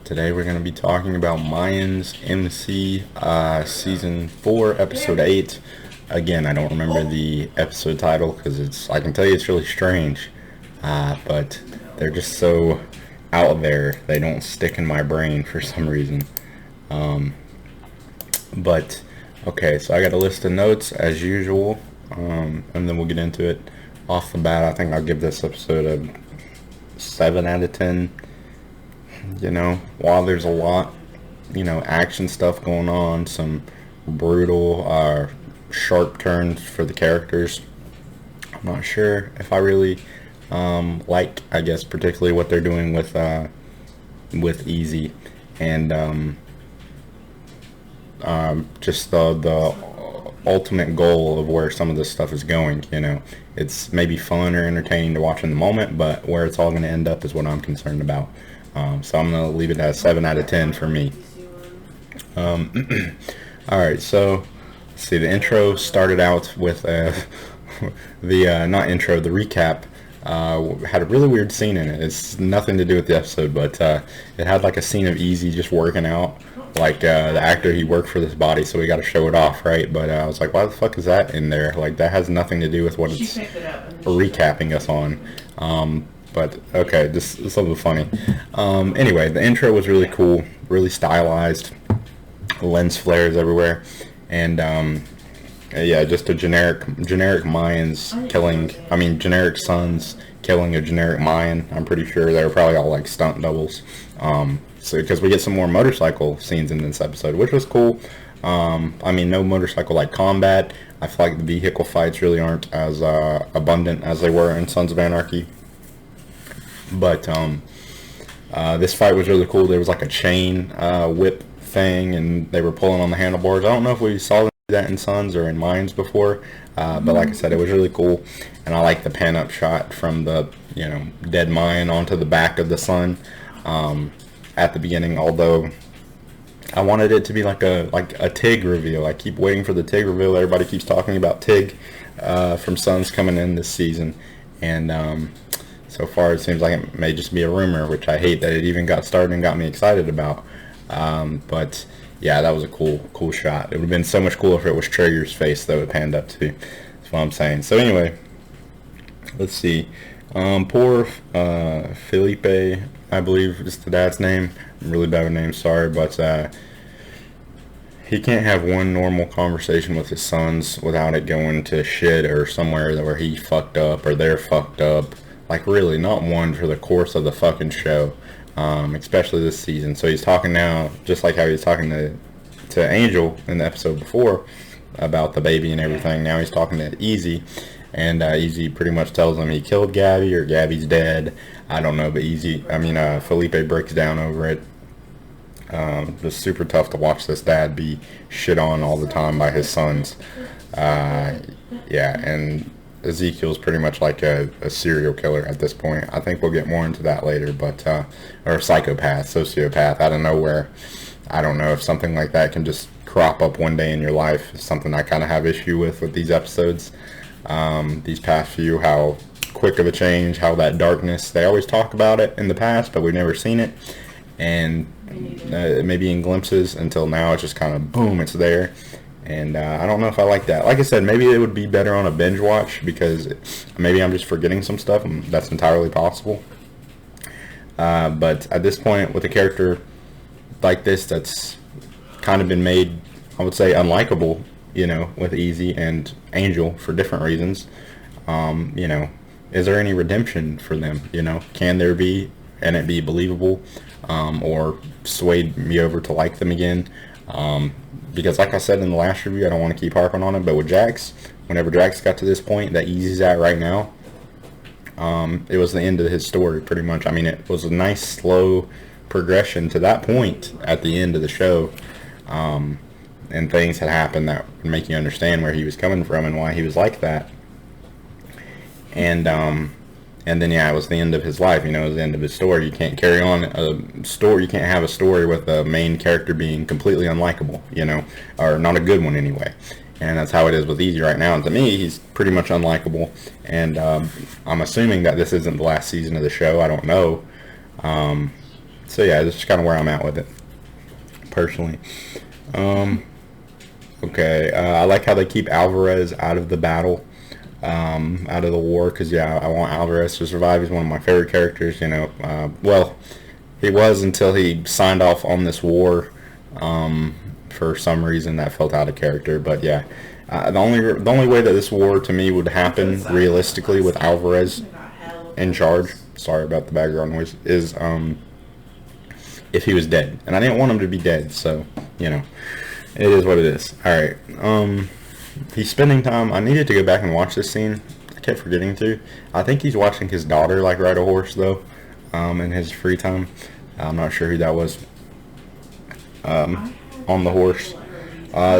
Today we're going to be talking about Mayans MC Season 4, Episode 8. Again, I don't remember the episode title because I can tell you it's really strange, but they're just so out there. They don't stick in my brain for some reason. But, okay, so I got a list of notes as usual, and then we'll get into it. Off the bat, I think I'll give this episode a 7 out of 10. While there's a lot, action stuff going on, some brutal, sharp turns for the characters. I'm not sure if I really I guess, particularly what they're doing with Easy, and just the ultimate goal of where some of this stuff is going. It's maybe fun or entertaining to watch in the moment, but where it's all going to end up is what I'm concerned about. So I'm going to leave it at a 7 out of 10 for me. Alright, so let's see. The intro started out with the recap had a really weird scene in it. It's nothing to do with the episode, but it had like a scene of Easy just working out. Like the actor, he worked for this body, so we got to show it off, right? But I was like, why the fuck is that in there? Like, that has nothing to do with what it's recapping us on. But okay, this is a little funny. Anyway, the intro was really cool, really stylized, lens flares everywhere, and yeah, just a generic Mayans killing. Generic Suns killing a generic Mayan. I'm pretty sure they were probably all like stunt doubles. So because we get some more motorcycle scenes in this episode, which was cool. No motorcycle like combat. I feel like the vehicle fights really aren't as abundant as they were in Sons of Anarchy. But this fight was really cool. There was like a chain whip thing, and they were pulling on the handlebars. I don't know if we saw that in Sons or in Mines before, but like I said, it was really cool. And I like the pan-up shot from the dead Mayan onto the back of the Sun at the beginning. Although I wanted it to be like a Tig reveal. I keep waiting for the Tig reveal. Everybody keeps talking about Tig from Sons coming in this season, and so far it seems like it may just be a rumor, which I hate that it even got started and got me excited about. But yeah, that was a cool shot. It would have been so much cooler if it was Traeger's face though it panned up to. That's what I'm saying. So anyway, let's see. Poor Felipe, I believe is the dad's name. I'm really bad with names, sorry, but he can't have one normal conversation with his sons without it going to shit or somewhere where he fucked up or they're fucked up. Like, really, not one for the course of the fucking show, especially this season. So he's talking now, just like how he was talking to Angel in the episode before about the baby and everything. Now he's talking to Easy, and Easy pretty much tells him he killed Gabby or Gabby's dead. I don't know, but Felipe breaks down over it. It's super tough to watch this dad be shit on all the time by his sons. Yeah, and Ezekiel's pretty much like a serial killer at this point. I think we'll get more into that later, but or psychopath, sociopath, out of nowhere. I don't know if something like that can just crop up one day in your life. It's something I kind of have issue with these episodes. These past few, how quick of a change, how that darkness, they always talk about it in the past, but we've never seen it. And maybe in glimpses until now, it's just kind of boom, it's there. And I don't know if I like that. Like I said, maybe it would be better on a binge watch because maybe I'm just forgetting some stuff, and that's entirely possible. But at this point, with a character like this that's kind of been made, I would say, unlikable, with Easy and Angel for different reasons, is there any redemption for them? Can there be, and it be believable, or swayed me over to like them again? Because like I said in the last review, I don't want to keep harping on it, but with Jax, whenever Jax got to this point that Easy's at right now, it was the end of his story pretty much. It was a nice slow progression to that point at the end of the show, and things had happened that would make you understand where he was coming from and why he was like that. And then, yeah, it was the end of his life. It was the end of his story. You can't carry on a story. You can't have a story with a main character being completely unlikable, or not a good one anyway. And that's how it is with Easy right now. And to me, he's pretty much unlikable. And I'm assuming that this isn't the last season of the show. I don't know. So yeah, that's kind of where I'm at with it, personally. Okay, I like how they keep Alvarez out of the battle, out of the war, because yeah, I want Alvarez to survive. He's one of my favorite characters, you know. Well, he was until he signed off on this war. For some reason, that felt out of character. But yeah, the only way that this war to me would happen realistically with Alvarez in charge. Sorry about the background noise. Is if he was dead, and I didn't want him to be dead. So you know, it is what it is. All right. He's spending time. I needed to go back and watch this scene. I kept forgetting to. I think he's watching his daughter like ride a horse though, in his free time. I'm not sure who that was. On the horse.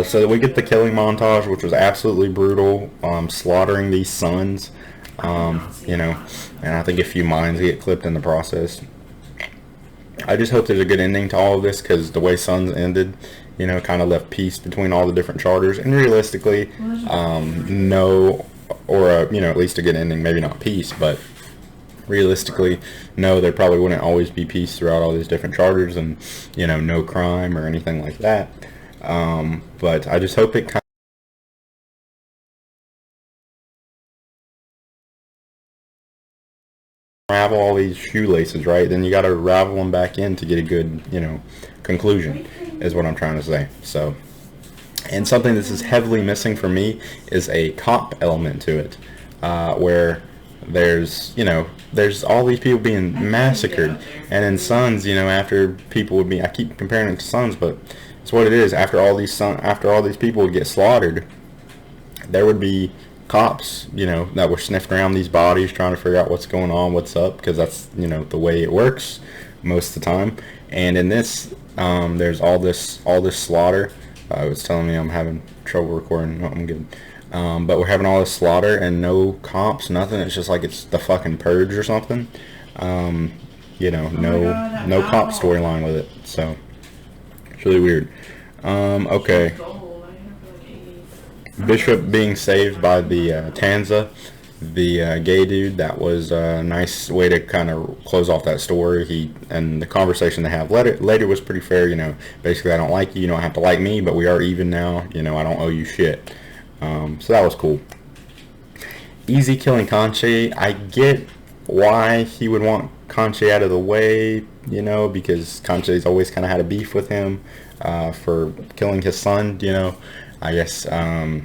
So we get the killing montage, which was absolutely brutal. Slaughtering these sons. You know, and I think a few minds get clipped in the process. I just hope there's a good ending to all of this, because the way Sons ended, you know, kind of left peace between all the different charters. And realistically, no, or you know, at least a good ending. Maybe not peace, but realistically, no, there probably wouldn't always be peace throughout all these different charters, and you know, no crime or anything like that. But I just hope it kind ravel all these shoelaces, right? Then you got to ravel them back in to get a good, you know, conclusion, is what I'm trying to say. So, and something this is heavily missing for me is a cop element to it, where there's, you know, there's all these people being massacred, and in Sons, you know, after people would be, I keep comparing it to Sons, but it's what it is. After all these people would get slaughtered, there would be cops, you know, that were sniffing around these bodies trying to figure out what's going on, what's up, because that's, you know, the way it works most of the time. And in this, there's all this slaughter. It's telling me I'm having trouble recording. No, I'm good. But we're having all this slaughter and no cops, nothing. It's just like it's the fucking purge or something. You know, no cop storyline with it. So it's really weird. Okay. Bishop being saved by the Tanza, the gay dude. That was a nice way to kind of close off that story. And the conversation they have later was pretty fair. You know, basically, I don't like you. You don't have to like me, but we are even now. You know, I don't owe you shit. So that was cool. Easy killing Conche. I get why he would want Conche out of the way. You know, because Conche's always kind of had a beef with him for killing his son. You know. I guess, yeah,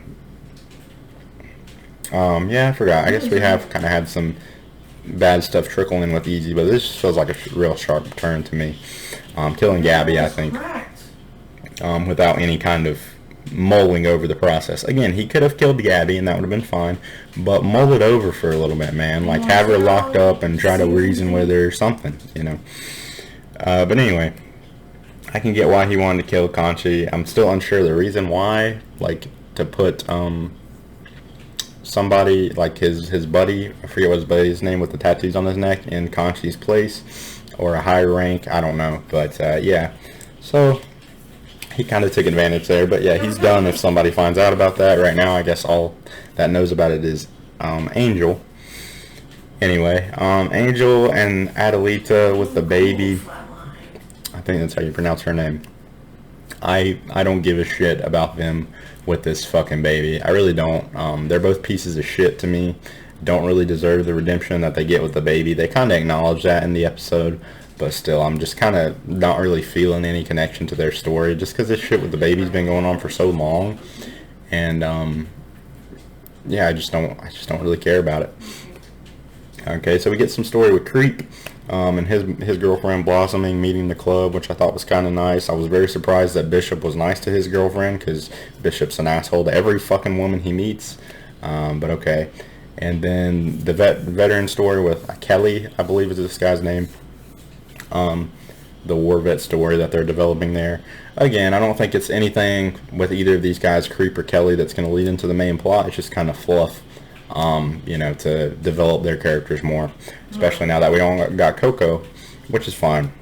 I forgot. I guess we have kind of had some bad stuff trickle in with Easy, but this feels like a real sharp turn to me. Killing Gabby, I think, without any kind of mulling over the process. Again, he could have killed Gabby, and that would have been fine, but mull it over for a little bit, man. Like, have her locked up and try to reason with her or something, you know. But anyway, I can get why he wanted to kill Conchi. I'm still unsure the reason why. Like, to put somebody like his buddy, I forget what his buddy's name with the tattoos on his neck, in Conchi's place, or a higher rank, I don't know. But yeah, so he kind of took advantage there. But yeah, he's done if somebody finds out about that. Right now, I guess all that knows about it is Angel. Anyway, Angel and Adelita with the baby. I think that's how you pronounce her name. I don't give a shit about them with this fucking baby. I really don't. They're both pieces of shit to me. Don't really deserve the redemption that they get with the baby. They kind of acknowledge that in the episode, but still, I'm just kind of not really feeling any connection to their story, just because this shit with the baby's been going on for so long, and yeah, I just don't really care about it. Okay, so we get some story with Creep. And his girlfriend blossoming, meeting the club, which I thought was kind of nice. I was very surprised that Bishop was nice to his girlfriend, because Bishop's an asshole to every fucking woman he meets. But okay. And then the veteran story with Kelly, I believe is this guy's name. The war vet story that they're developing there. Again, I don't think it's anything with either of these guys, Creep or Kelly, that's going to lead into the main plot. It's just kind of fluff. You know, to develop their characters more, especially now that we all got Coco, which is fine,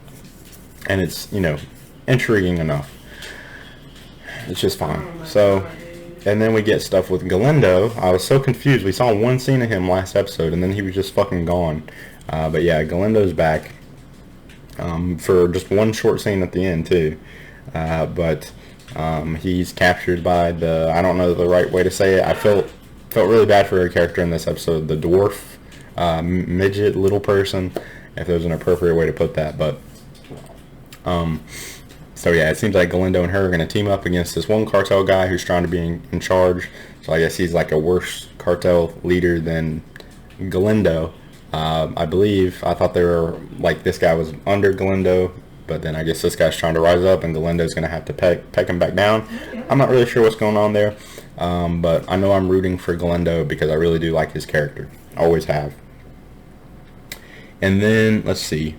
and it's, you know, intriguing enough. It's just fine. So, and then we get stuff with Galindo. I was so confused. We saw one scene of him last episode, and then he was just fucking gone. But yeah, Galindo's back. for just one short scene at the end too. But he's captured by the, I don't know the right way to say it. I felt really bad for her character in this episode, the dwarf, midget, little person, if there's an appropriate way to put that. But so yeah, it seems like Galindo and her are going to team up against this one cartel guy who's trying to be in charge. So I guess he's like a worse cartel leader than Galindo. I believe, I thought they were like, this guy was under Galindo, but then I guess this guy's trying to rise up and Galindo's going to have to peck him back down. I'm not really sure what's going on there, but I know I'm rooting for Galindo because I really do like his character. Always have. And then, let's see.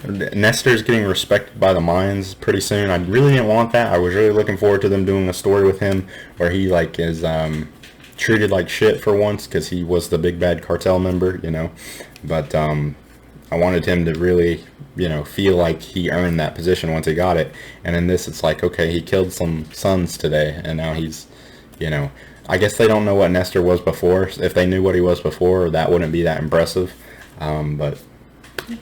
Nestor's getting respected by the Mayans pretty soon. I really didn't want that. I was really looking forward to them doing a story with him where he like is treated like shit for once because he was the big bad cartel member, you know. But I wanted him to really, you know, feel like he earned that position once he got it. And in this, it's like, okay, he killed some sons today, and now he's, you know, I guess they don't know what Nestor was before. If they knew what he was before, that wouldn't be that impressive. But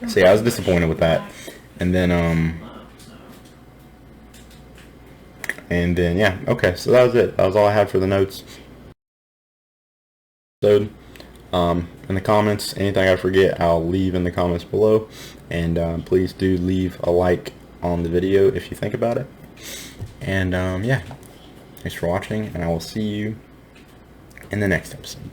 so yeah, I was disappointed with that. And then yeah, okay, so that was it. That was all I had for the notes. So in the comments, anything I forget, I'll leave in the comments below. And please do leave a like on the video if you think about it. And yeah, thanks for watching, and I will see you in the next episode.